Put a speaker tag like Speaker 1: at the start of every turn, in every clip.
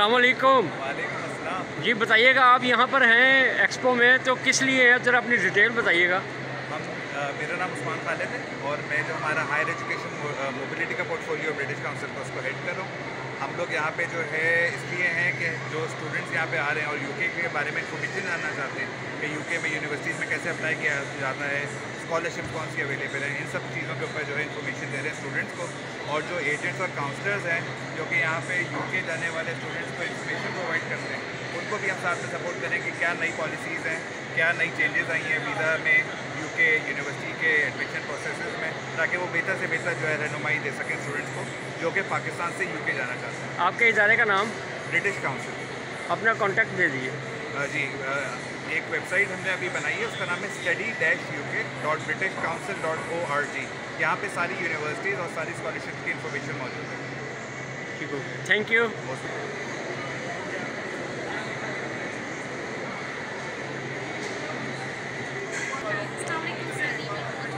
Speaker 1: अस्सलामुअलैकुम। जी बताइएगा, आप यहाँ पर हैं एक्सपो में, तो किस लिए है, ज़रा अपनी डिटेल बताइएगा।
Speaker 2: मेरा नाम उस्मान खालिद है और मैं जो हमारा हायर एजुकेशन मोबिलिटी का पोर्टफोलियो ब्रिटिश काउंसिल का उसको हेड कर रहा हूँ। हम लोग यहाँ पे जो है इसलिए हैं कि जो स्टूडेंट्स यहाँ पे आ रहे हैं और यूके के बारे में इन्फॉर्मेशन जानना चाहते हैं कि यूके में यूनिवर्सिटीज़ में कैसे अप्लाई किया जाता है, स्कॉलरशिप कौन सी अवेलेबल है, इन सब चीज़ों के ऊपर जो है इन्फॉर्मेशन दे रहे हैं स्टूडेंट्स को। और जो एजेंट्स और काउंसलर्स हैं जो कि यहाँ पे यूके जाने वाले स्टूडेंट्स को इन्फॉर्मेशन प्रोवाइड करते हैं, उनको भी हम साथ में सपोर्ट करें कि क्या नई पॉलिसीज़ हैं, क्या नई चेंजेस आई हैं वीज़ा में, यूके यूनिवर्सिटी के एडमिशन प्रोसेस में, ताकि वो बेहतर से बेहतर जो है रहनुमाई दे सकें स्टूडेंट्स को जो कि पाकिस्तान से यूके जाना चाहते हैं।
Speaker 1: आपके इदारे का नाम?
Speaker 2: British council.
Speaker 1: अपना कॉन्टैक्ट दे दीजिए।
Speaker 2: जी, एक वेबसाइट हमने अभी बनाई है, उसका नाम है study-uk.britishcouncil.org। यहाँ पे सारी यूनिवर्सिटीज़ और सारी स्कॉलरशिप की इंफॉर्मेशन मौजूद है।
Speaker 1: ठीक हो, थैंक यू।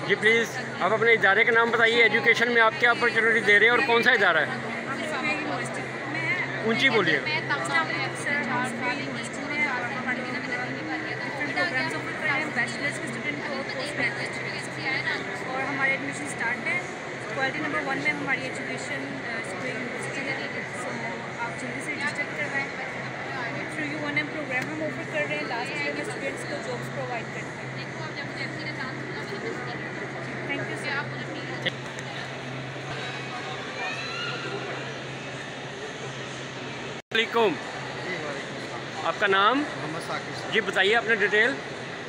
Speaker 1: जी प्लीज़, आप अपने इदारे का नाम बताइए। एजुकेशन में आप क्या अपॉर्चुनिटी दे रहे हैं और कौन सा इदारा है? ऊंची बोलिए।
Speaker 3: बैचलर्स के स्टूडेंट को पोस्ट ग्रेजुएट और हमारे एडमिशन स्टार्ट है। क्वालिटी नंबर 1 में हमारी एजुकेशन यूनिवर्सिटी है, सो आप जल्दी से रजिस्टर करवाएं। थ्रू U1M प्रोग्राम हम ऑफर कर रहे हैं, लास्ट ईयर में स्टूडेंट्स को जॉब्स प्रोवाइड करते हैं। Thank you sir.
Speaker 1: वालेकुम। आपका नाम?
Speaker 4: मोहम्मद साकिब।
Speaker 1: जी बताइए अपने डिटेल।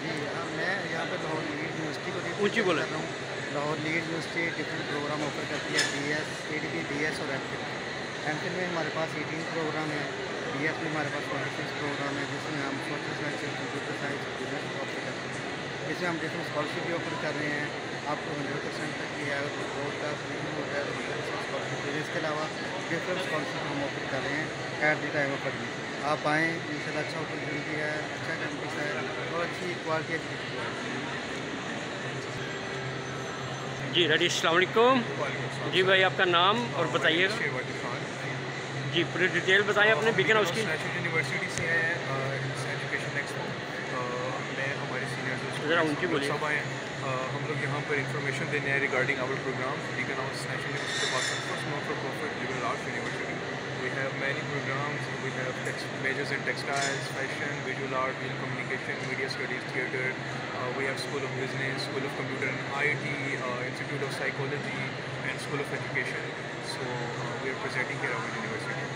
Speaker 4: जी मैं यहाँ पे लाहौर लीड यूनिवर्सिटी को
Speaker 1: ऊंची बोल
Speaker 4: रहा हूँ। Lahore lead university different programme offer करती है, BS, ADP, DS और MPhil में हमारे पास 18 प्रोग्राम है। BS में हमारे पास 46 प्रोग्राम है, जिसमें हम social science, computer science, business offer करते हैं। इसमें हम डिफरेंट स्कॉलरशिप भी ऑफर कर रहे हैं, आपको 100% तक की है। बोर्ड का फ्री हो गया 100% स्कॉलरशिप। इसके अलावा डिफरेंट स्कॉलरशिप हम ऑफर कर रहे हैं at the time of admission. आप आएँ, इंशाल्लाह अच्छा अपॉर्चुनिटी है, अच्छा कैंपस है और अच्छी क्वालिटी एजुकेशन है।
Speaker 1: जी रेडी। अस्सलाम वालेकुम। जी भाई आपका नाम और बताइएगा। जी पूरी डिटेल बताएं अपने बिगिन हाउस की।
Speaker 2: नेशनल यूनिवर्सिटी से है एजुकेशन एक्सपो में हमारे सीनियर्स
Speaker 1: ज़रा ऊंची बोलिए।
Speaker 2: सब आए। हम लोग यहाँ पर इंफॉर्मेशन देने हैं regarding our programme. Beaconhouse national university first not for profit liberal arts university. We have many programs. We have majors in textiles, fashion, visual art, visual communication, media studies, theatre. We have School of Business, School of Computer and IT, Institute of Psychology, and School of Education. So we are presenting here our university.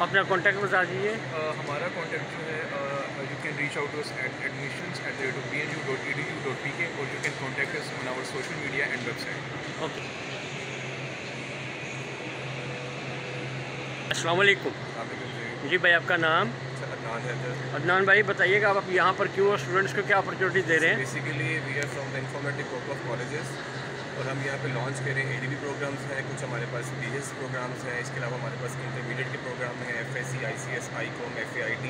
Speaker 1: अपना contact बता दीजिए।
Speaker 2: हमारा contact जो है you can reach out to us at admissions@bnu.edu.pk or you can contact us on our social media and website.
Speaker 1: Okay. अस्सलाम वालेकुम। जी भाई आपका नाम? अदनान भाई बताइएगा, आप यहाँ पर क्यों और स्टूडेंट्स को क्या अपॉर्चुनिटी दे रहे हैं?
Speaker 5: Basically we are from the informative group of colleges और हम यहाँ पे लॉन्च करें ADP प्रोग्राम्स हैं, कुछ हमारे पास BS प्रोग्राम्स हैं, इसके अलावा हमारे पास इंटरमीडिएट के प्रोग्राम हैं, FSC, ICS, ICOM, FAIT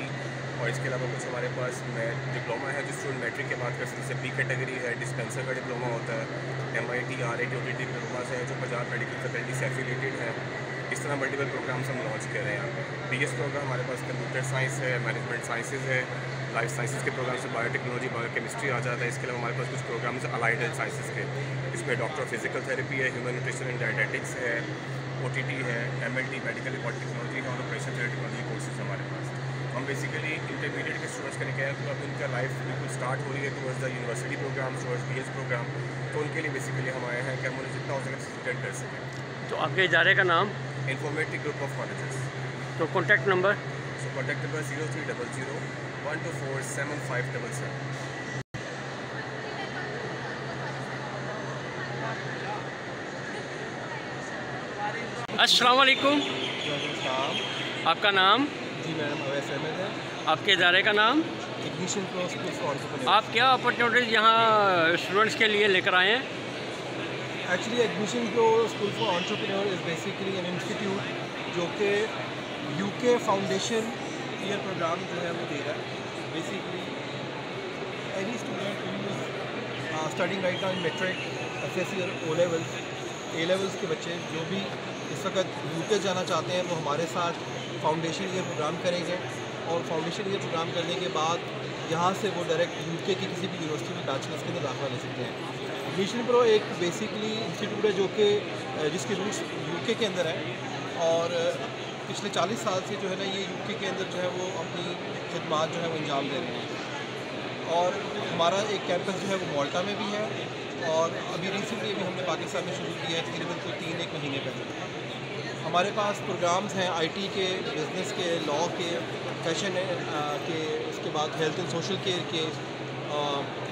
Speaker 5: और इसके अलावा कुछ हमारे पास डिप्लोमा है जो स्टूडेंट मैट्रिक के बाद कर सकते हैं। B कैटेगरी है, डिस्पेंसर का डिप्लोमा होता है, MIT, RIT, OTT डिप्लोमास हैं जो पंजाब मेडिकल फैकल्टी से एफिलेटेड है। इस तरह मल्टीपल प्रोग्राम्स हम लॉन्च कर रहे हैं यहाँ पे। BS प्रोग्राम हमारे पास कंप्यूटर साइंस है, मैनेजमेंट साइंसेज है, लाइफ साइंसेज के प्रोग्राम से बायोटेक्नोलॉजी, बायोकेमिस्ट्री आ जाता है। इसके अलावा हमारे पास कुछ प्रोग्राम्स अलाइड हेल्थ साइंसेज के, इसमें डॉक्टर फिजिकल थेरेपी है, ह्यूमन न्यूट्रिशन एंड डायटेटिक्स है, OTT है, MLT मेडिकल रिकॉर्ड टेक्नोलॉजी है और ऑपरेशन टेक्नोलॉजी कोर्सेज हमारे पास। हम बेसिकली इंटरमीडिएट के स्टूडेंट्स का क्या है, तो अब उनका लाइफ बिल्कुल स्टार्ट हो रही है towards the university programme, towards BS programme, तो उनके लिए बेसिकली हम आए हैं कि हम उन्हें जितना हो सके सपोर्ट कर सकें।
Speaker 1: तो आपके इदारे का नाम?
Speaker 5: Informative group of colleges.
Speaker 1: तो कॉन्टैक्ट नंबर?
Speaker 5: सो कॉन्टैक्ट नंबर 0300 124 7577।
Speaker 1: अस्सलाम वालेकुम। आपका नाम?
Speaker 6: जी मैडम अवैस अहमद है।
Speaker 1: आपके इदारे का नाम?
Speaker 6: Admission pro school for entrepreneur.
Speaker 1: आप क्या अपॉर्चुनिटीज़ यहाँ स्टूडेंट्स के लिए लेकर आए हैं?
Speaker 6: Actually admission pro school for entrepreneur is basically an institute जो कि यूके फाउंडेशन ईयर प्रोग्राम जो है वो दे रहा है। Basically any student studying right now in matric, FSc और ओ लेवल्स, ए लेवल्स के बच्चे जो भी इस वक्त यूके जाना चाहते हैं वो हमारे साथ फाउंडेशन ईयर प्रोग्राम करेंगे और फाउंडेशन ईयर प्रोग्राम करने के बाद यहाँ से वो डायरेक्ट यूके की किसी भी यूनिवर्सिटी में बैचलर्स के अंदर दाखिला ले सकते हैं। एडमिशन प्रो एक बेसिकली इंस्टीट्यूट है जो कि जिसके रूट्स यूके के अंदर है और पिछले 40 साल से जो है ना ये यूके के अंदर जो है वो अपनी खिदमात जो है वो अंजाम दे रहे हैं। और हमारा एक कैंपस जो है वो माल्टा में भी है और अभी रिसेंटली अभी हमने पाकिस्तान में शुरू किया है, तकरीबन तो 3-1 महीने पहले। हमारे पास प्रोग्राम्स हैं आईटी के, बिज़नेस के, लॉ के, फैशन के, उसके बाद हेल्थ एंड सोशल केयर के,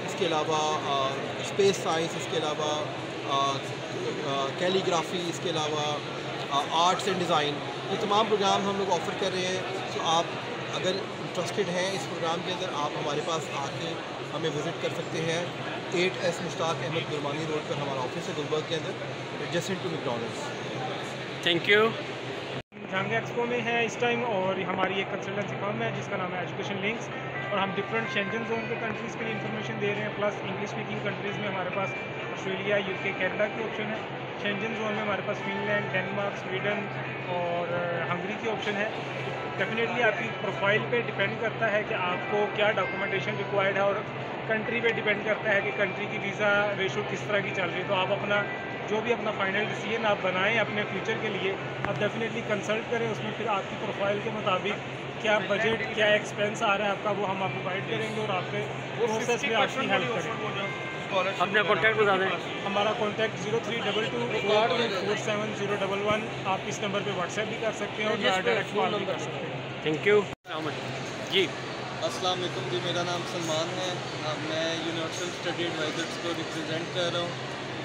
Speaker 6: इसके अलावा स्पेस साइंस, इसके अलावा कैलीग्राफी, इसके अलावा आर्ट्स एंड डिज़ाइन, ये तमाम प्रोग्राम हम लोग ऑफ़र कर रहे हैं। तो आप अगर इंटरेस्टेड हैं इस प्रोग्राम के अंदर, आप हमारे पास आके हमें विज़िट कर सकते हैं। 8S मुश्ताक अहमद गुरमानी रोड पर हमारा ऑफिस है गुलबर्ग के अंदर, adjacent to McDonald's.
Speaker 1: Thank you.
Speaker 7: Jang expo में है इस टाइम और हमारी एक कंसल्टेंसी फर्म है जिसका नाम है एजुकेशन लिंक्स और हम डिफरेंट शेंजन जोन के कंट्रीज़ के लिए इंफॉर्मेशन दे रहे हैं। प्लस इंग्लिश स्पीकिंग कंट्रीज़ में हमारे पास ऑस्ट्रेलिया, यूके, कनाडा की ऑप्शन है। शेंजन जोन में हमारे पास फिनलैंड, डेनमार्क, स्वीडन और हंगरी की ऑप्शन है। डेफिनेटली आपकी प्रोफाइल पे डिपेंड करता है कि आपको क्या डॉक्यूमेंटेशन रिक्वायर्ड है और कंट्री पे डिपेंड करता है कि कंट्री की वीज़ा रेशो किस तरह की चल रही है। तो आप अपना जो भी अपना फाइनल डिसीजन आप बनाएं अपने फ्यूचर के लिए, आप डेफिनेटली कंसल्ट करें। उसमें फिर आपकी प्रोफाइल के मुताबिक क्या बजट, क्या एक्सपेंस आ रहा है आपका, वो हम आपको गाइड करेंगे और आपके प्रोसेस में आपकी हेल्प करेंगे।
Speaker 1: अपना कॉन्टैक्ट बता दें।
Speaker 7: हमारा कॉन्टैक्ट 0322424711। आप इस नंबर पे व्हाट्सएप भी कर सकते हैं और डायरेक्ट कॉल भी कर सकते हैं।
Speaker 1: थैंक यू जी।
Speaker 4: अस्सलाम वालेकुम जी, मेरा नाम सलमान है। मैं यूनिवर्सल स्टडी एडवाइज़र्स को रिप्रेजेंट कर रहा हूँ।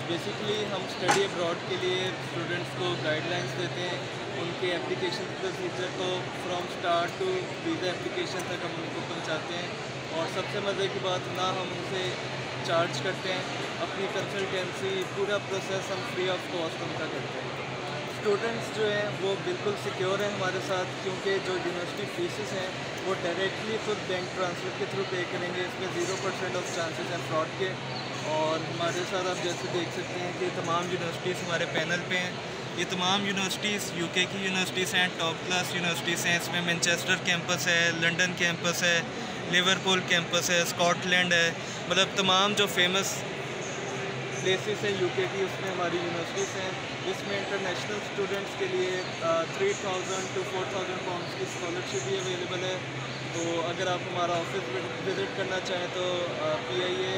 Speaker 4: बेसिकली हम स्टडी अब्रॉड के लिए स्टूडेंट्स को गाइडलाइंस देते हैं, उनके एप्लीकेशन प्रोसीजर को from start to visa application तक हम उनको पहुँचाते हैं। और सबसे मज़े की बात, ना हम उनसे चार्ज करते हैं, अपनी कंसल्टेंसी पूरा प्रोसेस हम फ्री ऑफ कॉस्ट उनका करते हैं। स्टूडेंट्स जो हैं वो बिल्कुल सिक्योर हैं हमारे साथ, क्योंकि जो यूनिवर्सिटी फीसेस हैं वो डायरेक्टली खुद बैंक ट्रांसफ़र के थ्रू पे करेंगे। इसमें 0% ऑफ चांसेस हैं फ्रॉड के। और हमारे साथ आप जैसे देख सकते हैं कि तमाम यूनिवर्सिटीज़ हमारे पैनल पे हैं। ये तमाम यूनिवर्सिटीज़ यूके की यूनिवर्सिटीज़ हैं, टॉप क्लास यूनिवर्सिटीज़ हैं। इसमें मैनचेस्टर कैंपस है, लंदन कैंपस है, लिवरपूल कैंपस है, स्कॉटलैंड है, मतलब तमाम जो फेमस प्लेसेस हैं यूके की उसमें हमारी यूनिवर्सिटीज़ हैं। इसमें इंटरनेशनल स्टूडेंट्स के लिए 3000 to 4000 पाउंड्स की स्कॉलरशिप भी अवेलेबल है। तो अगर आप हमारा ऑफिस विज़िट करना चाहें तो PIA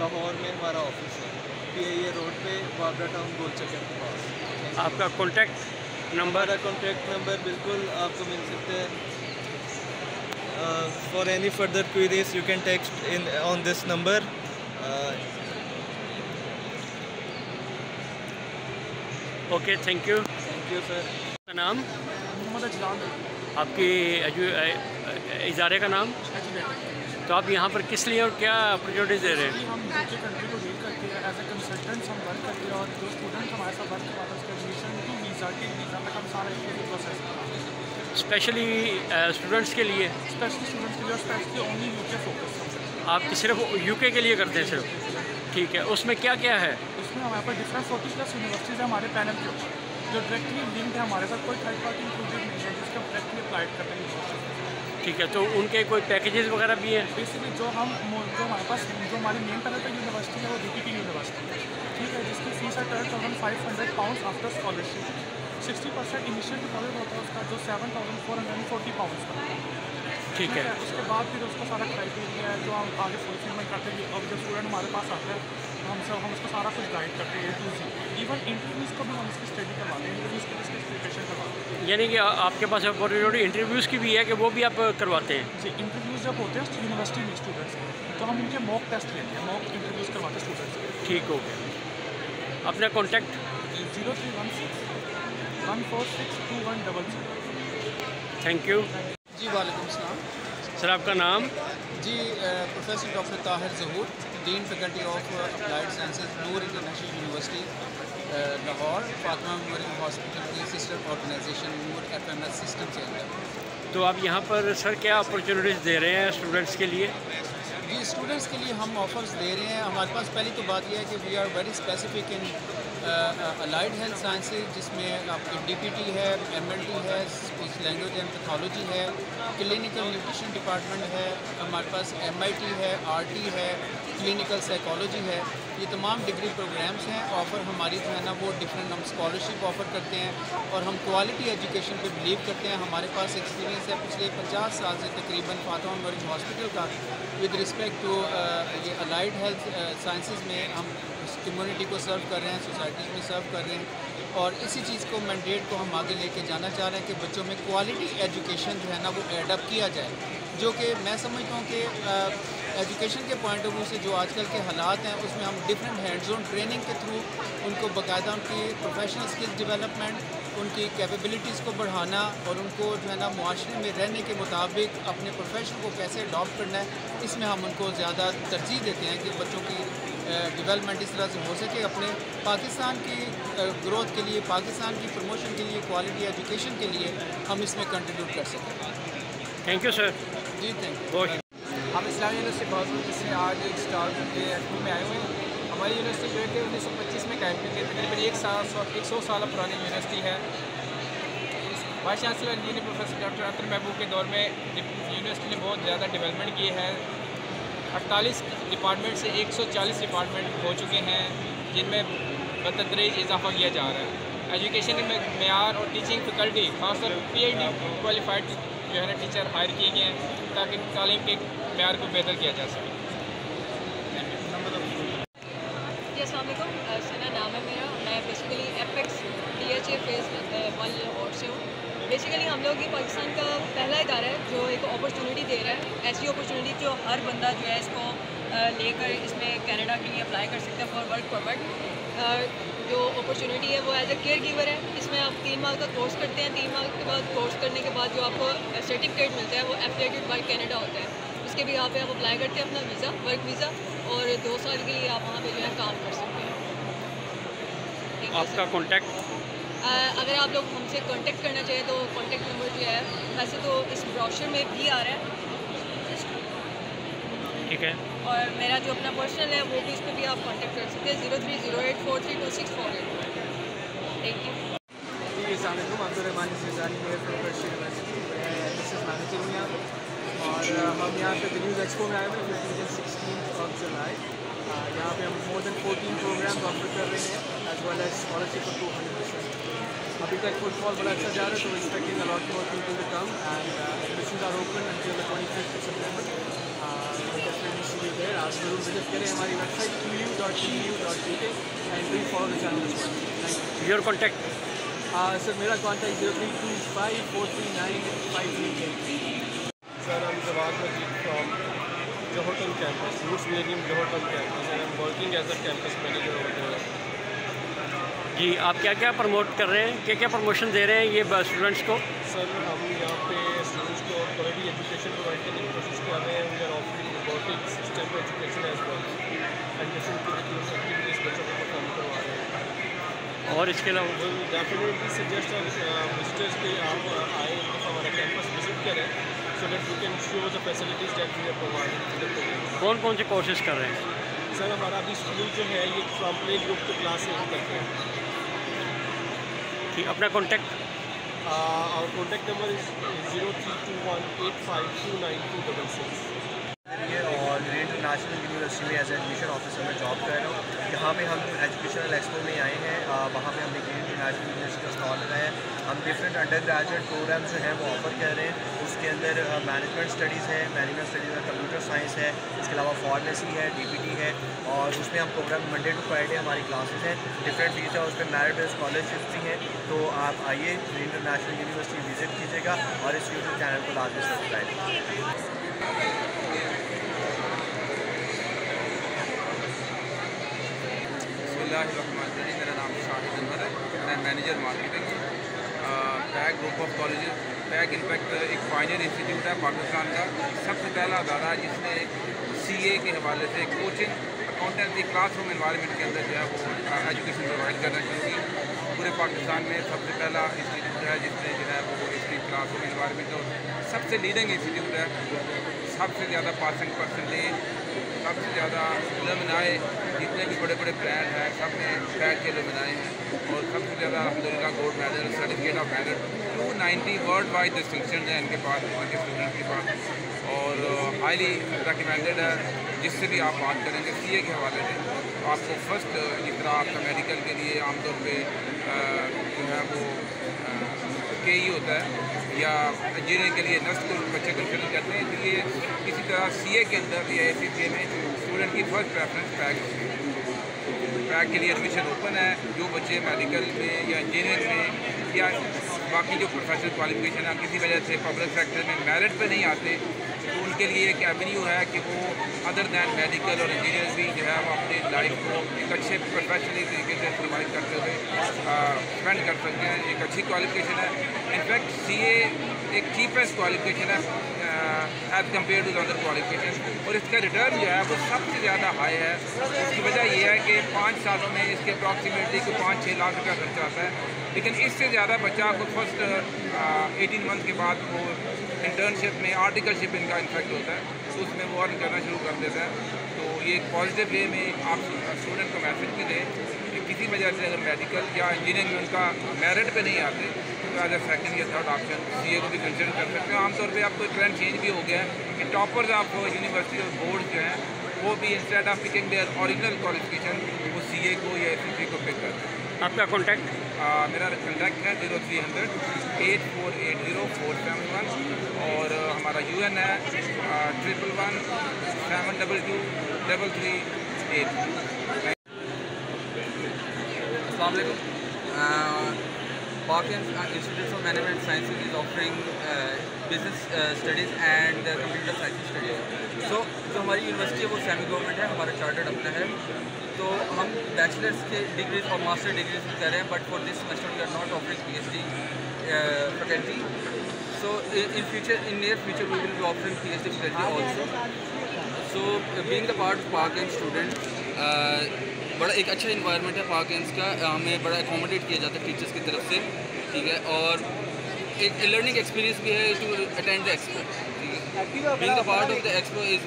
Speaker 4: लाहौर में हमारा ऑफिस है, PIA रोड पे, वागरा टाउन गोलचक्कर के पास।
Speaker 1: आपका कॉन्टैक्ट नंबर?
Speaker 4: हमारा कॉन्टैक्ट नंबर बिल्कुल आपको मिल सकते हैं। For any further queries you can text in on this number.
Speaker 1: Okay, thank you
Speaker 4: sir.
Speaker 1: आपका नाम?
Speaker 7: मोहम्मद अजलान।
Speaker 1: आपके इदारे का नाम? तो आप यहाँ पर किस लिए और क्या अपॉर्चुनिटीज़ दे रहे हैं?
Speaker 7: हम यूके कंट्री को डील करते हैं, एज ए कंसल्टेंट्स हम वर्क करते हैं और जो स्टूडेंट हमारे साथ वर्क करवाते हैं उसका एडमिशन की वीज़ा तक हम सारा प्रोसेस कराते हैं।
Speaker 1: स्पेशली स्टूडेंट्स के लिए?
Speaker 7: स्पेशली स्टूडेंट्स के लिए और स्पेशली ओनली यूके फोकस।
Speaker 1: आप सिर्फ यूके के लिए करते हैं सिर्फ? ठीक है, उसमें क्या क्या है?
Speaker 7: उसमें हमारे पास डिफरेंट 40+ यूनिवर्सिटीज़ है हमारे पैनल के ऊपर जो डायरेक्टली लिंक्ड है हमारे साथ, कोई थर्ड पार्टी इंक्लूडेड नहीं है जिसका डायरेक्टली अप्लाइड करते हैं यूनिवर्सिटी।
Speaker 1: ठीक है, तो उनके कोई पैकेजेस वगैरह भी हैं?
Speaker 7: बेसिकली जो हमारे पास जो हमारे मेन पैनल पर यूनिवर्सिटी है वो DPT यूनिवर्सिटी है, ठीक है, जिसकी फीस है 12,500 pounds after scholarship. 60% initial deposit होता है उसका, जो 7,440 पाउंड्स का।
Speaker 1: ठीक है,
Speaker 7: उसके बाद फिर उसका सारा क्राइटेरिया है जो हम आगे फुलफिलमेंट करते हैं। अब जब स्टूडेंट हमारे पास आता है तो हम उसको सारा कुछ गाइड करते हैं A to Z। Even interviews को भी हम इसकी स्टडी करवाते हैं, इंटरव्यूज़ की इसकी प्रिपरेशन करवाते हैं।
Speaker 1: यानी कि आपके पास अपॉर्चुनिटी इंटरव्यूज़ की भी है कि वो भी आप करवाते हैं?
Speaker 7: जी, इंटरव्यूज़ जब होते हैं यूनिवर्सिटी में स्टूडेंट्स तो हम उनके मॉक टेस्ट लेते हैं, मॉक इंटरव्यूज़ करवाते हैं स्टूडेंट्स।
Speaker 1: ठीक हो गया। अपना कॉन्टैक्ट?
Speaker 7: 0316 146210.
Speaker 1: Thank you.
Speaker 8: जी वालेकुम सलाम।
Speaker 1: सर आपका नाम?
Speaker 8: जी professor doctor Tahir Zahoor, dean faculty of applied sciences, Noor international university Lahore, Fatima memorial hospital की sister organisation Noor FMS system के अंदर।
Speaker 1: तो आप यहाँ पर सर क्या अपॉर्चुनिटीज़ दे रहे हैं स्टूडेंट्स के लिए?
Speaker 8: जी स्टूडेंट्स के लिए हम ऑफ़र्स दे रहे हैं। हमारे पास पहली तो बात यह है कि we are very specific in allied health sciences, जिसमें आपकी DPT है, MLT है, स्पीच लैंग्वेज एंड पैथोलॉजी है, क्लिनिकल न्यूट्रिशन डिपार्टमेंट है, हमारे पास MIT है, RT है, क्लिनिकल साइकोलॉजी है। ये तमाम डिग्री प्रोग्राम्स हैं। ऑफ़र हमारी जो है ना वो डिफरेंट, हम स्कॉलरशिप ऑफ़र करते हैं और हम क्वालिटी एजुकेशन पे बिलीव करते हैं। हमारे पास एक्सपीरियंस है पिछले 50 साल से तकरीबन फातिमा मेमोरियल हॉस्पिटल का विद रिस्पेक्ट टू ये अलाइड हेल्थ साइंसेज में हम कम्युनिटी को सर्व कर रहे हैं, सोसाइटीज़ में सर्व कर रहे हैं और इसी चीज़ को मैंडेट को हम आगे लेके जाना चाह रहे हैं कि बच्चों में क्वालिटी एजुकेशन जो है ना वो एडअप किया जाए, जो कि मैं समझता हूँ कि एजुकेशन के पॉइंट ऑफ व्यू से जो आजकल के हालात हैं उसमें हम डिफरेंट हैंड्स ऑन ट्रेनिंग के थ्रू उनको बाकायदा उनकी प्रोफेशनल स्किल्स डेवलपमेंट, उनकी कैपेबिलिटीज़ को बढ़ाना और उनको जो है ना मुआशरे में रहने के मुताबिक अपने प्रोफेशन को कैसे अडॉप्ट करना है, इसमें हम उनको ज़्यादा तरजीह देते हैं कि बच्चों की डेवलपमेंट इस तरह से हो सके। अपने पाकिस्तान की ग्रोथ के लिए, पाकिस्तान की प्रमोशन के लिए, क्वालिटी एजुकेशन के लिए हम इसमें कंट्रीब्यूट कर सकें।
Speaker 1: Thank you sir.
Speaker 8: जी थैंक यू।
Speaker 1: बहुत
Speaker 7: हम इस्लामी यूनिवर्सिटी भागलपुर से आज एक स्टार के एक्टिव में आए हुए हैं। हमारी यूनिवर्सिटी जो है कि 1925 में कायम की गई, तकरीबन 100 साल पुरानी यूनिवर्सिटी है। Vice chancellor engineer professor doctor Athar Mehboob के दौर में यूनिवर्सिटी ने बहुत ज़्यादा डेवलपमेंट की है। 48 डिपार्टमेंट से 140 डिपार्टमेंट हो चुके हैं, जिनमें बतदरीज इजाफा किया जा रहा है। एजुकेशन में मेयार और टीचिंग फैकल्टी खासकर PhD क्वालिफाइड जो है ना टीचर हायर किए गए हैं ताकि तालीम के मेयार को बेहतर किया जा सके।
Speaker 9: जी अस्सलाम वालेकुम, सना नाम है मेरा। मैं basically apex DHA phase 1 Lahore से हूँ। बेसिकली हम लोग ये पाकिस्तान का पहला इदारा है जो एक अपॉर्चुनिटी दे रहा है, ऐसी अपॉर्चुनिटी जो हर बंदा जो है इसको लेकर इसमें कनाडा के लिए अप्लाई कर सकता है फॉर वर्क परमिट। जो अपॉर्चुनिटी है वो एज ए केयर गिवर है। इसमें आप 3 माह का कोर्स करते हैं। 3 माह के बाद कोर्स करने के बाद जो आपको सर्टिफिकेट मिलता है वो एफिलिएटेड बाय कनाडा होता है। उसके भी यहाँ पे आप अप्लाई करते हैं अपना वीज़ा, वर्क वीज़ा, और 2 साल के लिए आप वहाँ पे जो है काम कर सकते हैं।
Speaker 1: आपका कॉन्टैक्ट?
Speaker 9: अगर आप लोग हमसे कांटेक्ट करना चाहें तो कांटेक्ट नंबर जो है वैसे तो इस ब्रोशर में भी आ रहा है,
Speaker 1: ठीक है,
Speaker 9: और मेरा जो अपना पर्सनल है वो भी, इस पर भी आप कांटेक्ट कर सकते हैं 0308432648। Thank you.
Speaker 6: अब्दुर्रहमान ज़िदानी है प्रोफेसर यूनिवर्सिटी एडमिशन मैनेजर हूँ यहाँ, और हम यहाँ पे द न्यूज़ एक्सपो में आए हुए हैं 16 जुलाई। यहाँ पे हम मोर देन 14 प्रोग्राम ऑफर कर रहे हैं as well as scholarship for 200%। अभी तक फुटफॉल बड़ा अच्छा जा रहा है, तो expecting a lot more people to come and admissions are open until the 25th September। Definitely see you there. आप जरूर विजिट करें हमारी website qu.edu.uk and please follow the channel as well. Thank you.
Speaker 1: Your contact?
Speaker 6: Sir मेरा contact 0325439538।
Speaker 10: Sir, I'm Jawad Majid from Johorton campus, Roots Millennium Johorton campus, and I'm working as a campus manager over there.
Speaker 1: जी, आप क्या क्या promote कर रहे हैं, क्या क्या promotion दे रहे हैं ये स्टूडेंट्स को?
Speaker 10: सर, हम यहाँ पे स्टूडेंट्स को क्वालिटी एजुकेशन प्रोवाइड करने की कोशिश कर रहे हैं। We are offering robotics, system education as well and different activities बच्चों को परफॉर्म करवा रहे हैं।
Speaker 1: और इसके अलावा
Speaker 10: डेफिनेटली सजेस्ट विजिटर्स के आप आए, हमारा कैंपस विजिट करें so that we can show the facilities that we are providing to the students.
Speaker 1: कौन कौन से कोर्सेज कर रहे हैं?
Speaker 10: सर, हमारा अभी स्कूल जो है ये from play group to class 8 तक है।
Speaker 1: ठीक, अपना contact?
Speaker 10: Our contact number is 0321852926।
Speaker 4: और इंटरनेशनल यूनिवर्सिटी में एज एडमिशन ऑफिसर में जॉब कर रहा हूँ। यहाँ पे हम एजुकेशनल एक्सपो में आए हैं, वहाँ पे हमने इंटरनेशनल यूनिवर्सिटी का स्टॉल लगाया है। हम डिफरेंट अंडर ग्रेजुएट प्रोग्राम्स जो हैं वो ऑफर कर रहे हैं। उसके अंदर मैनेजमेंट स्टडीज़ है, मैनेजमेंट स्टडीज़ में कंप्यूटर साइंस है, इसके अलावा फार्मेसी है, DPT है, और उसमें हम प्रोग्राम मंडे टू फ्राइडे हमारी क्लासेस हैं, डिफरेंट फीस है, उस पर मेरिट बेस्ड स्कॉलरशिप भी हैं। तो आप आइए इंटरनेशनल यूनिवर्सिटी विजिट कीजिएगा और इस यूट्यूब चैनल को लाजमी सब्सक्राइब कीजिए।
Speaker 11: मेरा नाम शाहिद अनवर है, मैं मैनेजर मार्केटिंग हूँ।
Speaker 2: Pack group of colleges. Pack in fact एक पायनियर इंस्टीट्यूट है पाकिस्तान का, सबसे पहला अदारा जिसने CA के हवाले से कोचिंग अकाउंटेंसी क्लासरूम इन्वायरमेंट के अंदर जो है वो एजुकेशन प्रोवाइड करना शुरू की। पूरे पाकिस्तान में सबसे पहला इंस्टीट्यूट है जिसने जो है वो इसकी क्लासरूम इन्वायरमेंट और सबसे लीडिंग इंस्टीट्यूट है। सबसे ज़्यादा पासिंग परसेंटेज, सबसे ज़्यादा अलुमनाई, जितने भी बड़े बड़े ब्रांड हैं सब में पैक के अलुमनाई हैं और सबसे ज़्यादा अल्हम्दुलिल्लाह gold medal, certificate of merit, 290 world wide distinction है इनके पास, इनके स्टूडेंट के पास और हाईली रिकमेंडेड है। जिससे भी आप बात करेंगे CA के हवाले से आपको फर्स्ट जिस तरह आपका मेडिकल के लिए आमतौर पे जो है वो KE होता है या इंजीनियरिंग के लिए नर्स को बच्चे कंसिडर करते हैं, इसलिए किसी तरह CA के अंदर या ACCA में स्टूडेंट की फर्स्ट प्रेफरेंस पैक होती है। पैक के लिए एडमिशन ओपन है। जो बच्चे मेडिकल में या इंजीनियरिंग में या बाकी जो प्रोफेशनल क्वालिफिकेशन है किसी वजह से पब्लिक सेक्टर में मेरिट पे नहीं आते तो उनके लिए एक एवेन्यू है कि वो अदर दैन मेडिकल और इंजीनियर भी जो है वो अपनी लाइफ को एक अच्छे प्रोफेशनली तरीके से सर्वाइव करते हुए स्पेंड कर सकते हैं। एक अच्छी क्वालिफिकेशन है। इनफैक्ट CA एक चीपेस्ट क्वालिफिकेशन है as compare to other qualification और इसका रिटर्न जो है वो सबसे ज़्यादा हाई है। उसकी वजह यह है कि 5 सालों में इसके अप्रॉक्सीमेटली को 5-6 लाख रुपया खर्चा आता है, लेकिन इससे ज़्यादा बच्चा को फर्स्ट 18 मंथ के बाद वो इंटर्नशिप में आर्टिकलशिप इनका इन्फेक्ट होता है तो उसमें वो अर्न करना शुरू कर देता है। तो ये एक पॉजिटिव वे में आप स्टूडेंट को मैसेज भी दें कि किसी वजह से अगर मेडिकल या इंजीनियरिंग में उनका मेरिट पे नहीं आते तो एज ए सेकेंड या थर्ड ऑप्शन CA को भी कंसिडर कर सकते हैं। आमतौर पे आपको ट्रेंड चेंज भी हो गया है कि टॉपर्स ऑफ यूनिवर्सिटी और बोर्ड जो हैं वो भी instead of picking their original qualification वो CA को या ACCA को पिक करते हैं।
Speaker 1: आपका कॉन्टैक्ट?
Speaker 2: मेरा कॉन्टैक्ट है 0300 8480 471 और हमारा UN है 111 722 338।
Speaker 11: अस्सलाम वालेकुम। Park Institute of Management Sciences is offering business studies and computer science studies. So जो हमारी यूनिवर्सिटी है वो सेमी गवर्नमेंट है, हमारा चार्टर्ड अपना है। तो हम बैचलर्स के डिग्रीज और मास्टर डिग्रीज कर रहे हैं, but for this semester we are not offering PhD faculty. So in near future we will be offering PhD faculty also. So being the part of Park student, बड़ा एक अच्छा environment है park का, हमें बड़ा एकोमोडेट किया जाता है टीचर्स की तरफ से, ठीक है, और एक लर्निंग एक्सपीरियंस भी है टू अटेंड द एक्सपो, ठीक है। Being the part of the expo is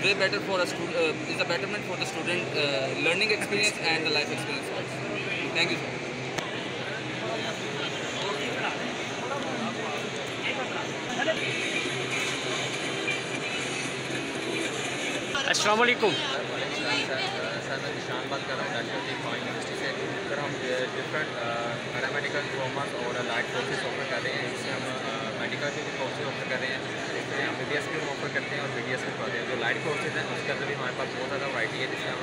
Speaker 11: way better for a student, is a betterment for the student learning experience and the life experience also. Thank you sir.
Speaker 1: अस्सलाम वालेकुम।
Speaker 12: Sir मैं निशान बात कर रहा हूँ नेशनल टेक्नोलॉजी यूनिवर्सिटी से। Sir हम डिफरेंट पैरामेडिकल डिप्लोमास और लाइट कोर्सेज ऑफर कर रहे हैं, जिसमें हम मेडिकल के कोर्सेज ऑफर कर रहे हैं, जिसमें हम BBS भी ऑफर करते हैं और BDS भी करते हैं। जो लाइट कोर्सेज हैं उसके अंदर भी हमारे पास बहुत ज़्यादा वैरायटी है, जिसमें हम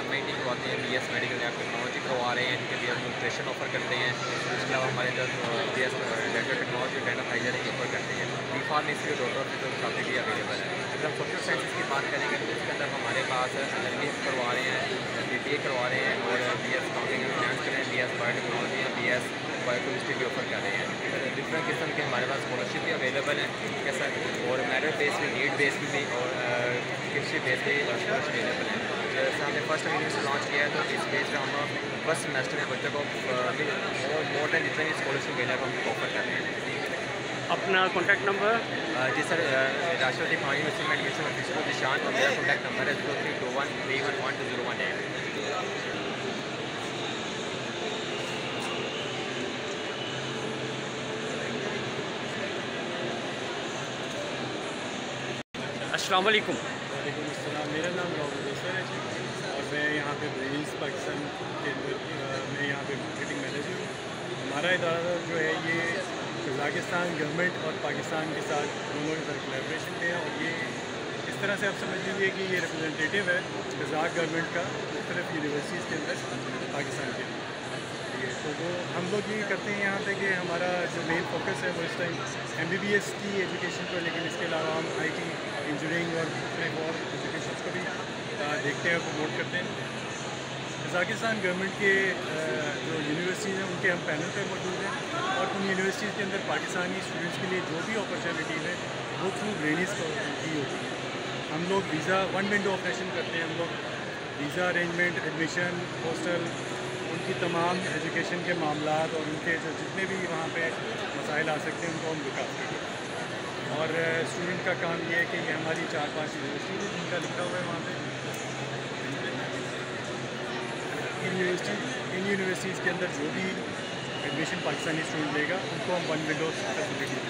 Speaker 12: MIT करवाते हैं, BS मेडिकल लैब टेक्नोलॉजी करवा रहे हैं, जिसके BS न्यूट्रिशन ऑफर करते हैं। इसके अलावा हमारे इधर BS dental technology dental hygienic offer करते हैं। B.Pharmacy और डॉक्टर ऑफ फिजिकल थेरेपी भी अवेलेबल है। अगर हम सोशल साइंसेज की बात करेंगे तो इसके अंदर हमारे पास LLB करवा रहे हैं, BBA करवा रहे हैं और BS अकाउंटिंग एंड फाइनेंस कर रहे हैं, BS बायोटेक्नोलॉजी या BS बायोकेमिस्ट्री भी ऑफर कर रहे हैं। डिफरेंट किस्म के हमारे पास स्कॉलरशिप भी अवेलेबल है, ठीक है सर, और मेरिट बेस भी, नीड बेस भी और किसी बेस भी स्कॉलरशिप अवेलेबल है। जैसे हमने फर्स्ट यूनिवर्सिटी लॉन्च किया है तो इस बेस पर हम फर्स्ट सेमेस्टर में बच्चों को मोर देन जितने भी स्कॉलरशिप मिले हम ऑफर कर रहे हैं।
Speaker 1: अपना कॉन्टैक्ट नंबर?
Speaker 12: जी सर, राष्ट्रीय टेक्नोलॉजी यूनिवर्सिटी में एडमिशन ऑफिसर निशान, और मेरा कॉन्टैक्ट नंबर है 0321311201।
Speaker 1: अस्सलाम वालेकुम।
Speaker 13: वालेकुम अस्सलाम। मेरा नाम राहुल है जी और मैं यहाँ पे ब्रिलियंस पाकिस्तान के अंदर मैं यहाँ पे मार्केटिंग मैनेजर हूँ। हमारा इदारा जो है ये कज़ाकिस्तान गवर्नमेंट और पाकिस्तान के साथ दोनों के साथ कोलैबोरेशन पे है, और ये इस तरह से आप समझ लीजिए कि ये रिप्रेजेंटेटिव है कज़ाक गवर्नमेंट का मुख्तलिफ यूनिवर्सिटीज़ के अंदर पाकिस्तान के अंदर। ठीक है, तो वो हम लोग ये करते हैं यहाँ पे कि हमारा जो मेन फोकस है वो इस टाइम MBBS की एजुकेशन पर, लेकिन इसके अलावा हम IT इंजीनियरिंग और एजुकेशन को भी देखते हैं, प्रमोट करते हैं। कज़ाकिस्तान गवर्नमेंट के जो यूनिवर्सिटीज़ हैं उनके हम पैनल पे मौजूद हैं और उन यूनिवर्सिटीज़ के अंदर पाकिस्तानी स्टूडेंट्स के लिए जो भी अपॉर्चुनिटीज़ हैं वो थ्रू ब्रेनीज़ की होती है। हम लोग वीज़ा 1 विंडो ऑपरेशन करते हैं। हम लोग वीज़ा अरेंजमेंट, एडमिशन, हॉस्टल, उनकी तमाम एजुकेशन के मामलात और उनके जो जितने भी वहाँ पे मसाइल आ सकते हैं उनको हम लुक आफ्टर करते हैं। और स्टूडेंट का काम ये है कि ये हमारी 4-5 यूनिवर्सिटी है जिनका लिखा हुआ है वहाँ पे। इन यूनिवर्सिटीज़ के अंदर जो भी एडमिशन पाकिस्तानी स्टूडेंट लेगा उनको हम 1 विंडो फैसिलिटी देते हैं।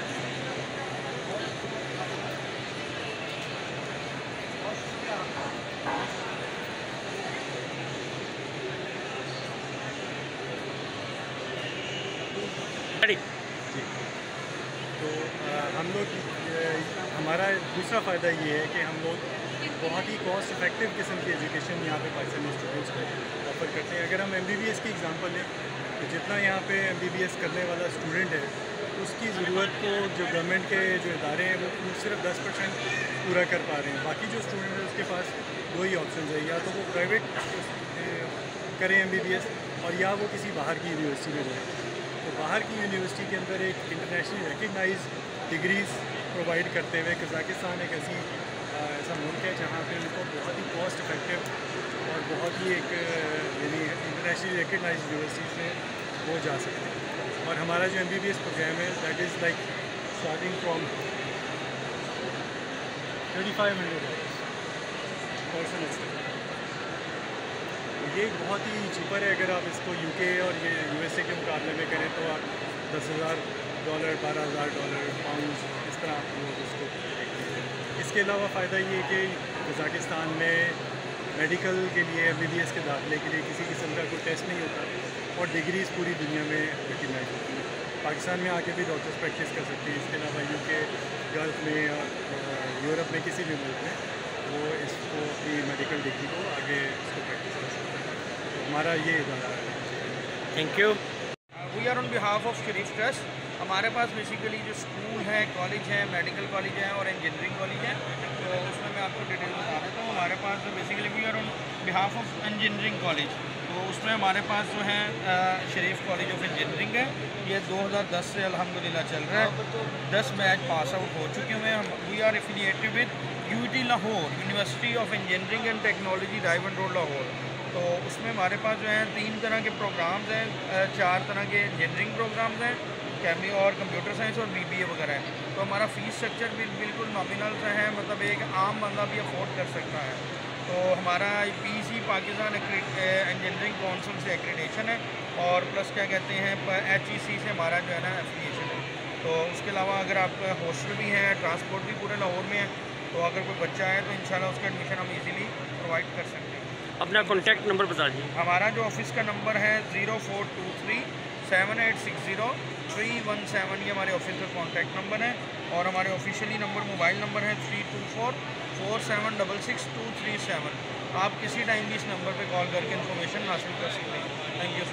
Speaker 13: तो हम लोग हमारा दूसरा फ़ायदा ये है कि हम लोग बहुत ही कॉस्ट इफेक्टिव किस्म की एजुकेशन यहाँ पे पाकिस्तानी स्टूडेंट्स को ऑफ़र करते हैं। अगर हम MBBS की एग्ज़ाम्पल लें तो जितना यहाँ पे MBBS करने वाला स्टूडेंट है उसकी ज़रूरत को जो गवर्नमेंट के जो इदारे हैं वो सिर्फ 10% पूरा कर पा रहे हैं। बाकी जो स्टूडेंट है उसके पास 2 ही ऑप्शन है, या तो वो प्राइवेट करें MBBS और या वो किसी बाहर की यूनिवर्सिटी में जाए। तो बाहर की यूनिवर्सिटी के अंदर एक इंटरनेशनली रिकगनाइज डिग्रीज़ प्रोवाइड करते हुए कज़ाकिस्तान एक ऐसा मुल्क है जहाँ पे उनको बहुत ही कॉस्ट इफेक्टिव और बहुत ही एक यानी इंटरनेशनली रिकगनाइज यूनिवर्सिटीज़ में वो जा सकते हैं। और हमारा जो MBBS प्रोग्राम है that is like starting from $3,500 पर सेमेस्टर। ये बहुत ही चीपर है। अगर आप इसको UK और ये USA के मुकाबले में करें तो आप $10,000, $12,000, पाउंड इस तरह आप लोग इसको देखते हैं। इसके अलावा फ़ायदा ये है कि कज़ाकिस्तान में मेडिकल के लिए MBBS के दाखिले के लिए किसी किस्म का कोई टेस्ट नहीं होता और डिग्रीज़ पूरी दुनिया में रिकगनाइज होती है। पाकिस्तान में आके भी डॉक्टर्स प्रैक्टिस कर सकते हैं। इसके अलावा UK, गल्फ में और यूरोप में किसी भी मुल्क में वो इसको अपनी मेडिकल डिग्री को आगे इसको प्रैक्टिस कर सकते हैं। तो हमारा ये इदारा है।
Speaker 1: Thank you.
Speaker 14: We are on behalf of Sharif trust. हमारे पास बेसिकली जो स्कूल है, कॉलेज है, मेडिकल कॉलेज है और इंजीनियरिंग कॉलेज है, तो उसमें मैं आपको डिटेल बता देता हूँ। हमारे पास basically we are on behalf of engineering college, तो उसमें हमारे पास जो है शरीफ कॉलेज ऑफ इंजीनियरिंग है। ये 2010 से अल्हम्दुलिल्लाह चल रहा है। 10 बैच पास आउट हो चुके हुए हैं। We are affiliated with UT Lahore, university of engineering and technology, diamond road Lahore. तो उसमें हमारे पास जो है 3 तरह के प्रोग्राम्स हैं, 4 तरह के इंजीनियरिंग प्रोग्राम्स हैं, केमी और कंप्यूटर साइंस और BBA वगैरह है। तो हमारा फ़ीस स्ट्रक्चर भी बिल्कुल नॉमिनल सा है, मतलब एक आम बंदा भी अफोर्ड कर सकता है। तो हमारा PEC पाकिस्तान इंजीनियरिंग काउंसिल से एक्रेडिटेशन है और प्लस क्या कहते हैं HEC से हमारा जो है ना एफिलिएशन है। तो उसके अलावा अगर आप हॉस्टल भी हैं, ट्रांसपोर्ट भी पूरे लाहौर में है, तो अगर कोई बच्चा है तो इंशाल्लाह उसका एडमिशन हम इजीली प्रोवाइड कर सकते हैं।
Speaker 1: अपना कॉन्टैक्ट नंबर बता दीजिए।
Speaker 14: हमारा जो ऑफिस का नंबर है 0423-7860-317, ये हमारे ऑफिस का कॉन्टैक्ट नंबर है। और हमारे ऑफिशियली नंबर मोबाइल नंबर है 324-4766-237। आप किसी टाइम भी इस नंबर पे कॉल करके इन्फॉर्मेशन हासिल कर सकते हैं। Thank you.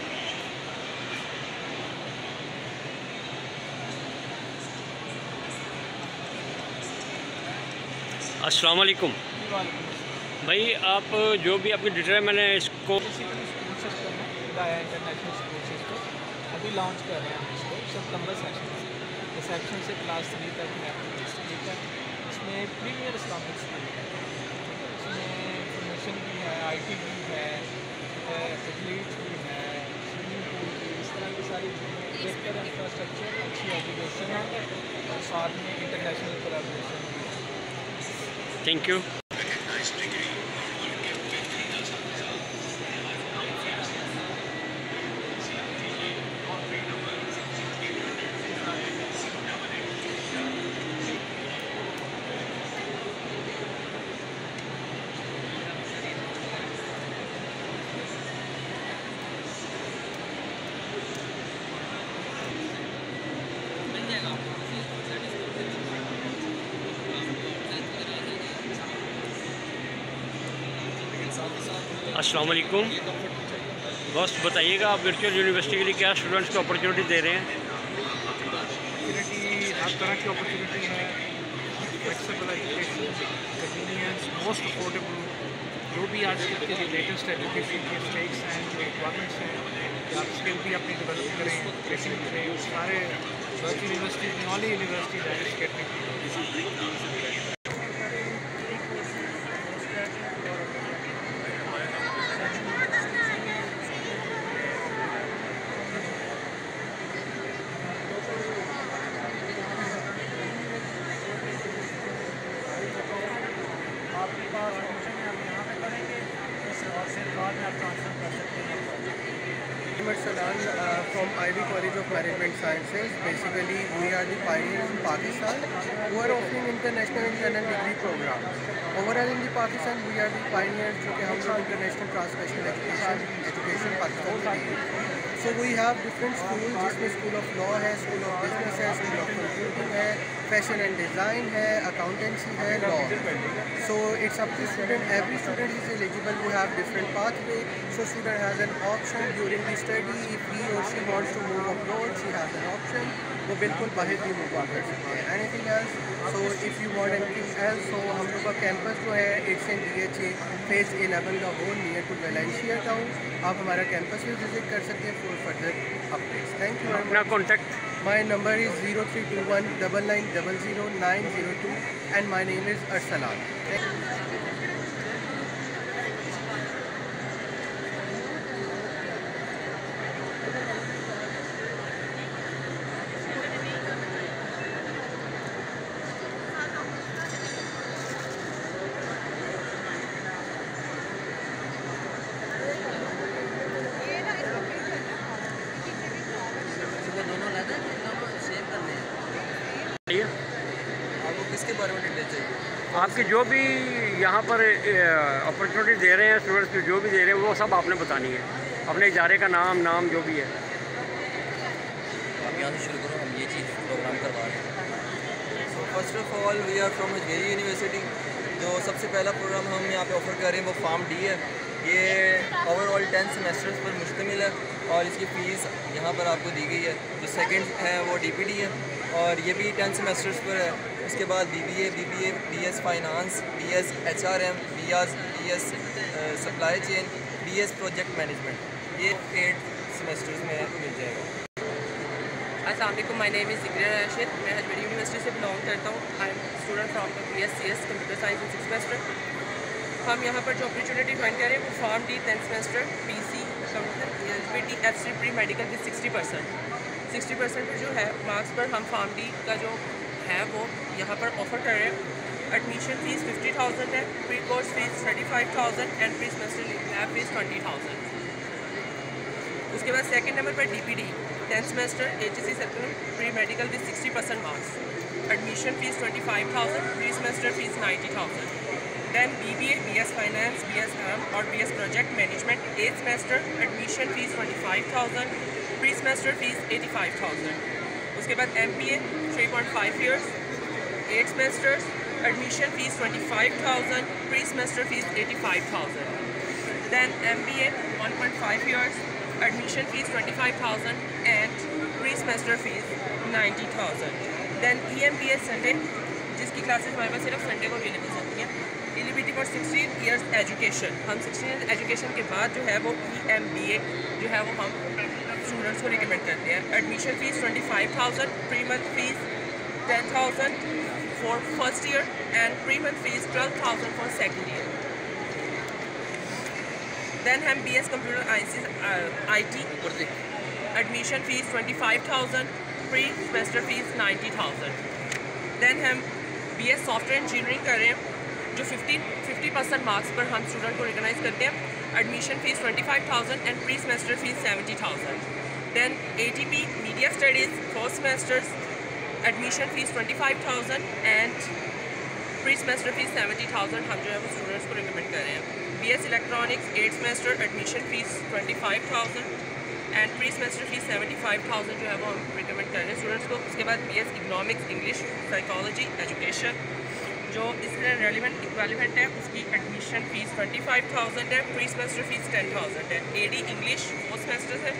Speaker 1: अस्सलाम वालेकुम भाई, आप जो भी आपकी डिटेल है मैंने इसको
Speaker 8: स्कूल सिस्टम है, इंटरनेशनल स्कूल सिस्टम अभी लॉन्च कर रहे हैं हम इसको सितंबर सेक्शन से क्लास 3 तक है डिस्ट्रिक्ट है। इसमें प्रीमियर इस्लामिक स्कूल है, इसमें इंफॉर्मेशन भी है, IT भी है, एथलीट्स भी है, स्विमिंग पूल भी, इस तरह की सारी बेहतर इंफ्रास्ट्रक्चर, अच्छी एजुकेशन है और साथ में इंटरनेशनल कोलैबोरेशन भी है।
Speaker 1: Thank you. अस्सलाम वालेकुम बॉस, बताइएगा आप वर्चुअल यूनिवर्सिटी के लिए क्या स्टूडेंट्स को अपॉर्चुनिटी दे रहे हैं?
Speaker 14: हर तरह की अपॉर्चुनिटी है, flexible education, convenience, most affordable जो भी आज के जो लेटेस्ट एजुकेशन के स्टेट्स हैं, जो रिक्वायरमेंट्स हैं, कि आप स्किल भी अपनी डेवलप करें, प्लेसमेंट करें, सारे सर्च यूनिवर्सिटीज़ में, ऑल यूनिवर्सिटीज़ हैं स्टेट में। आपके पास ऑप्शन है, आप यहाँ पे करेंगे और फिर बाद में आप ट्रांसफ़र कर सकते हैं।
Speaker 6: Salan from Ivy College of Management Sciences. Basically, we are the pioneers in Pakistan who are offering international and general degree programs. Overall in the Pakistan, we are the pioneers जो कि हम लोग international transnational education Pakistan में दी है. So we have different schools जिसमें School of Law है, School of Business है, School of Computing है, Fashion and Design है, Accountancy है, Law. So it's up to student. Every student is eligible to have different pathway. So student has an option during the study. If he or she wants to move abroad, she has an option. वो बिल्कुल बाहर भी move on कर सकते हैं. Anything else? So if you want anything else, so हम लोग का कैंपस जो है it's in DHA Phase 11 का वो near to Valencia Town. आप हमारा कैंपस भी विजिट कर सकते हैं for further updates. Thank you very much.
Speaker 1: अपना contact.
Speaker 6: My number is 0321 99000902 and my name is Arsalan.
Speaker 11: आपको किसके बारे में डिटेल चाहिए?
Speaker 1: आपके जो भी यहाँ पर अपॉर्चुनिटी दे रहे हैं स्टूडेंट्स को, जो भी दे रहे हैं वो सब आपने बतानी है, अपने इदारे का नाम जो भी है.
Speaker 11: आप यहाँ से शुरू करो, हम ये चीज़ प्रोग्राम करवा रहे हैं. So first of all we are from Ajmeri university. जो सबसे पहला प्रोग्राम हम यहाँ पे ऑफ़र कर रहे हैं वो फार्म डी है. ये ओवरऑल 10 सेमेस्टर्स पर मुश्तमिल है और इसकी फ़ीस यहाँ पर आपको दी गई है. जो सेकंड है वो DPD है और ये भी 10 सेमेस्टर्स पर है. उसके बाद BBA, BS finance, BS HRM, BS supply chain, BS project management, ये 8 सेमेस्टर्स में मिल जाएगा.
Speaker 15: अस्सलाम वालेकुम, my name is Zakaria Rashid. मैं अजमेरी यूनिवर्सिटी से बिलोंग करता हूँ. I am student from the BScs computer science in 6th semester. हम यहाँ पर जो अपॉर्चुनिटी फाइंड करें वो pharm D 10th semester, PC LPT FC pre medical की 60% जो है मार्क्स पर हम फार्म डी का जो है वो यहाँ पर ऑफ़र कर रहे हैं. एडमिशन फ़ीस 50,000 है, per course fee 35,000 and per semester lab fee 20,000. उसके बाद सेकंड नंबर पर DPD 10th semester HSC sector pre medical with 60% marks. Admission fees 25,000, per semester fee 90,000. Then BBA, BS finance, BS और BS project management 8th semester. Admission fees 25,000, per semester fee 85,000. उसके बाद MBA 3.5 years 8 semesters. Admission fees 25,000, per semester fee 85,000. Then MBA 1.5 years, admission fee 25,000 and per semester fee 90,000. Then EMBA Sunday जिसकी classes हमारे पास सिर्फ Sunday को available होती हैं. Eligibility for 16 years education. हम 16 ईयर्स एजुकेशन के बाद जो है वो EMBA जो है वो हम स्टूडेंट्स को रिकमेंड करते हैं. Admission fees 25,000, per month fees 10,000 for first year and per month fee 12,000 for second year. Then हम BS computer IT admission fees 25,000, per semester fee 90,000. Then हम BS सॉफ्टवेयर इंजीनियरिंग कर रहे हैं जो 50% मार्क्स पर हम स्टूडेंट को रिकगनाइज करते हैं. Admission fees 25,000 and per semester fee 70,000. Then ATP media studies 4 semesters. Admission fees 25,000 and per semester fee 70,000 हम जो है वो स्टूडेंट्स को रिकमेंड कर रहे हैं. BS electronics 8th semester. Admission fees 25,000 and per semester fees 75,000 जो है वो हम रिकमेंड कर रहे हैं स्टूडेंट्स को. उसके बाद BS economics, English, psychology, education जो इसमें रेलिवेंट इक्वालिवेंट है उसकी एडमिशन फ़ीस 25,000 है, प्री सेमेस्टर फीस 10,000 है. AD इंग्लिश 4 सेमेस्टर है.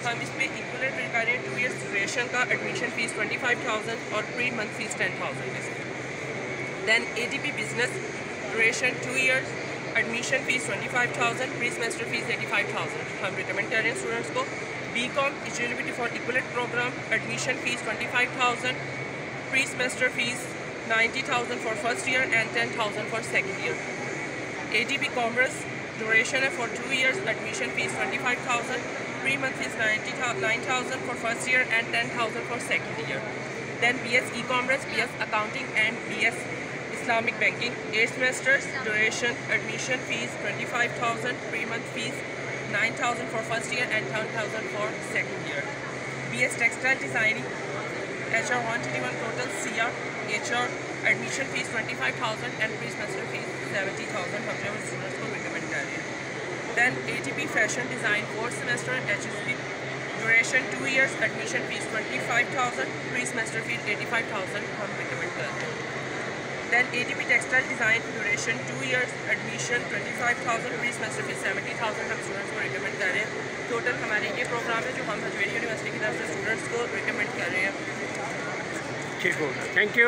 Speaker 15: हम इस पर इक्वलेंट कर रहे हैं 2 ईयर्स ड्यूरेशन का. एडमिशन फ़ीस 25,000 और प्री मंथ फीस 10,000 है. Then ATP business duration 2 years. Admission fees 25,000, per semester fees 85,000। हम रिकमेंड कर रहे हैं स्टूडेंट्स को। BCom eligibility for equivalent programme, admission fees 25,000, per semester fees 90,000 for first year and 10,000 for second year. ADB commerce duration है for 2 years, admission fees 25,000, per month fees 9,000 for first year and 10,000 for second year. Then BS E-commerce, BS accounting and BS Islamic banking, 8 semesters, duration, admission fees 25,000, pre-month fees 9,000 for first year and 10,000 for second year. BS textile designing, HR 121 total CR, HR admission fees 25,000 and pre-semester fees 70,000 हम जो students को recommend कर रहे हैं। Then ATP fashion design 4th semester HSP, duration 2 years, admission fees 25,000, pre-semester fees 85,000 हम recommend करते हैं। Then ATP textile design, duration 2 years, admission 25,000, pre-semester fees 70,000 हम स्टूडेंट्स को recommend कर रहे हैं। टोटल हमारे ये प्रोग्राम है जो हम हजवेरी यूनिवर्सिटी की तरफ से स्टूडेंट्स को recommend कर रहे हैं।
Speaker 1: ठीक होगा, थैंक यू।